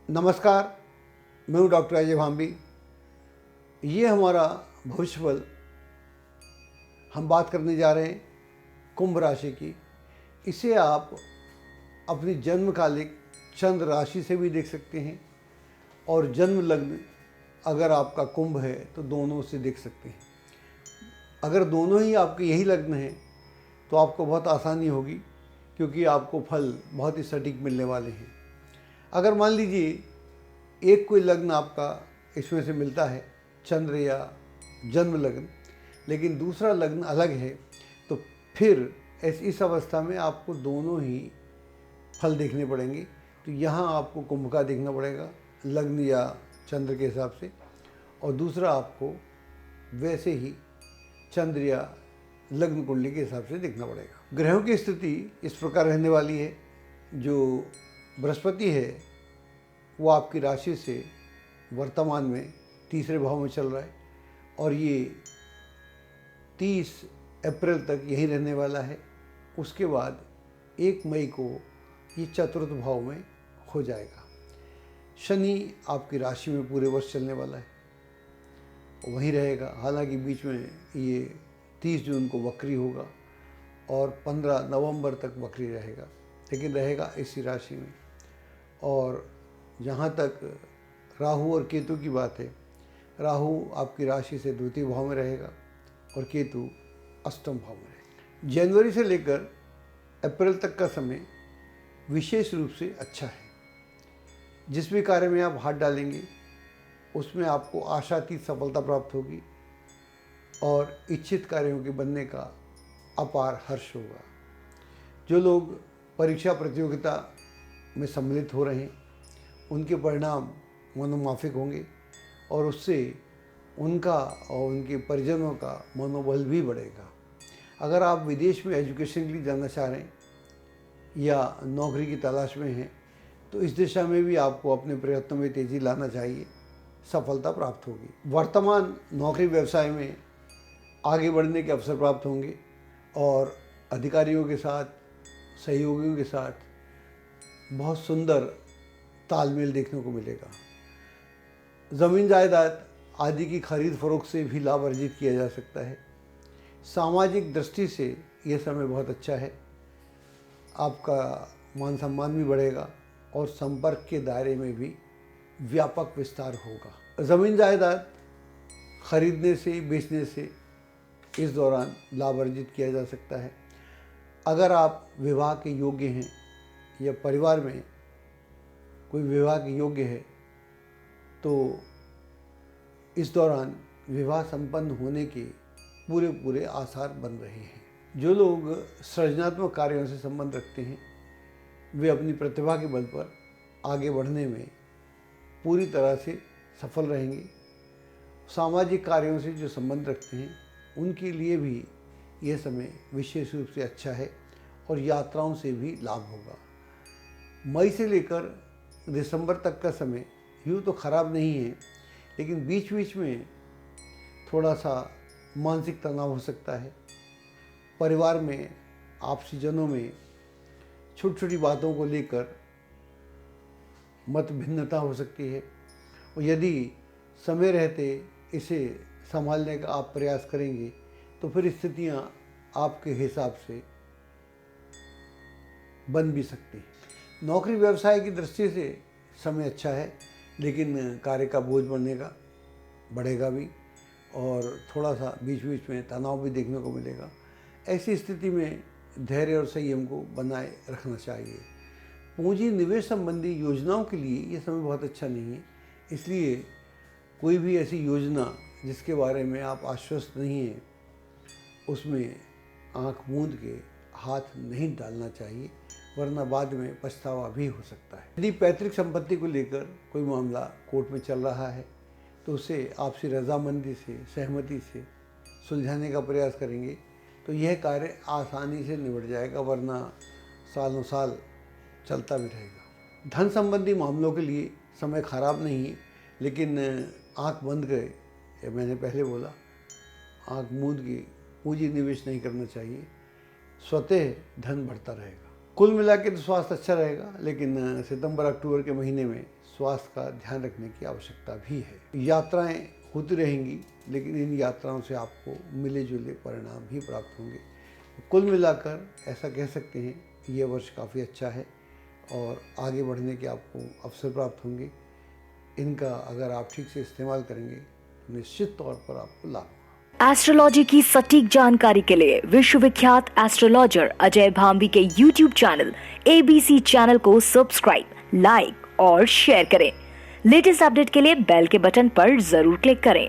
नमस्कार, मैं हूँ डॉक्टर अजय भांबी। ये हमारा भविष्यफल हम बात करने जा रहे हैं कुंभ राशि की। इसे आप अपनी जन्मकालिक चंद्र राशि से भी देख सकते हैं और जन्म लग्न अगर आपका कुंभ है तो दोनों से देख सकते हैं। अगर दोनों ही आपके यही लग्न हैं तो आपको बहुत आसानी होगी, क्योंकि आपको फल बहुत ही सटीक मिलने वाले हैं। अगर मान लीजिए एक कोई लग्न आपका इसमें से मिलता है, चंद्र या जन्म लग्न, लेकिन दूसरा लग्न अलग है, तो फिर इस अवस्था में आपको दोनों ही फल देखने पड़ेंगे। तो यहाँ आपको कुंभ का देखना पड़ेगा लग्न या चंद्र के हिसाब से, और दूसरा आपको वैसे ही चंद्र या लग्न कुंडली के हिसाब से देखना पड़ेगा। ग्रहों की स्थिति इस प्रकार रहने वाली है। जो बृहस्पति है वो आपकी राशि से वर्तमान में तीसरे भाव में चल रहा है और ये 30 अप्रैल तक यही रहने वाला है। उसके बाद 1 मई को ये चतुर्थ भाव में हो जाएगा। शनि आपकी राशि में पूरे वर्ष चलने वाला है, वहीं रहेगा। हालांकि बीच में ये 30 जून को वक्री होगा और 15 नवंबर तक वक्री रहेगा, लेकिन रहेगा इसी राशि में। और जहाँ तक राहु और केतु की बात है, राहु आपकी राशि से द्वितीय भाव में रहेगा और केतु अष्टम भाव में रहेगा। जनवरी से लेकर अप्रैल तक का समय विशेष रूप से अच्छा है। जिस भी कार्य में आप हाथ डालेंगे उसमें आपको आशातीत सफलता प्राप्त होगी और इच्छित कार्यों के बनने का अपार हर्ष होगा। जो लोग परीक्षा प्रतियोगिता में सम्मिलित हो रहे हैं उनके परिणाम मनोमाफिक होंगे और उससे उनका और उनके परिजनों का मनोबल भी बढ़ेगा। अगर आप विदेश में एजुकेशन के लिए जाना चाह रहे हैं या नौकरी की तलाश में हैं तो इस दिशा में भी आपको अपने प्रयत्नों में तेज़ी लाना चाहिए, सफलता प्राप्त होगी। वर्तमान नौकरी व्यवसाय में आगे बढ़ने के अवसर प्राप्त होंगे और अधिकारियों के साथ, सहयोगियों के साथ बहुत सुंदर तालमेल देखने को मिलेगा। ज़मीन जायदाद आदि की खरीद फरोख्त से भी लाभ अर्जित किया जा सकता है। सामाजिक दृष्टि से यह समय बहुत अच्छा है। आपका मान सम्मान भी बढ़ेगा और संपर्क के दायरे में भी व्यापक विस्तार होगा। ज़मीन जायदाद खरीदने से, बेचने से इस दौरान लाभ अर्जित किया जा सकता है। अगर आप विवाह के योग्य हैं या परिवार में कोई विवाह के योग्य है तो इस दौरान विवाह संपन्न होने के पूरे आसार बन रहे हैं। जो लोग सृजनात्मक कार्यों से संबंध रखते हैं वे अपनी प्रतिभा के बल पर आगे बढ़ने में पूरी तरह से सफल रहेंगे। सामाजिक कार्यों से जो संबंध रखते हैं उनके लिए भी यह समय विशेष रूप से अच्छा है और यात्राओं से भी लाभ होगा। मई से लेकर दिसंबर तक का समय यूँ तो खराब नहीं है, लेकिन बीच बीच में थोड़ा सा मानसिक तनाव हो सकता है। परिवार में आपसी जनों में छोटी छोटी बातों को लेकर मत भिन्नता हो सकती है और यदि समय रहते इसे संभालने का आप प्रयास करेंगे तो फिर स्थितियाँ आपके हिसाब से बन भी सकती हैं। नौकरी व्यवसाय की दृष्टि से समय अच्छा है, लेकिन कार्य का बोझ बढ़ेगा भी और थोड़ा सा बीच बीच में तनाव भी देखने को मिलेगा। ऐसी स्थिति में धैर्य और संयम को बनाए रखना चाहिए। पूंजी निवेश संबंधी योजनाओं के लिए ये समय बहुत अच्छा नहीं है, इसलिए कोई भी ऐसी योजना जिसके बारे में आप आश्वस्त नहीं हैं उसमें आंख मूंद के हाथ नहीं डालना चाहिए, वरना बाद में पछतावा भी हो सकता है। यदि पैतृक संपत्ति को लेकर कोई मामला कोर्ट में चल रहा है तो उसे आपसी रजामंदी से, सहमति से सुलझाने का प्रयास करेंगे तो यह कार्य आसानी से निबट जाएगा, वरना सालों साल चलता भी रहेगा। धन संबंधी मामलों के लिए समय खराब नहीं है, लेकिन आंख बंद गए, मैंने पहले बोला, आंख मूंद के पूंजी निवेश नहीं करना चाहिए। स्वतः धन बढ़ता रहेगा। कुल मिला के तो स्वास्थ्य अच्छा रहेगा, लेकिन सितंबर अक्टूबर के महीने में स्वास्थ्य का ध्यान रखने की आवश्यकता भी है। यात्राएं होती रहेंगी, लेकिन इन यात्राओं से आपको मिले जुले परिणाम भी प्राप्त होंगे। कुल मिलाकर ऐसा कह सकते हैं कि ये वर्ष काफ़ी अच्छा है और आगे बढ़ने के आपको अवसर प्राप्त होंगे। इनका अगर आप ठीक से इस्तेमाल करेंगे तो निश्चित तौर पर आपको लाभ होगा। एस्ट्रोलॉजी की सटीक जानकारी के लिए विश्वविख्यात एस्ट्रोलॉजर अजय भांबी के YouTube चैनल ABC चैनल को सब्सक्राइब, लाइक और शेयर करें। लेटेस्ट अपडेट के लिए बेल के बटन पर जरूर क्लिक करें।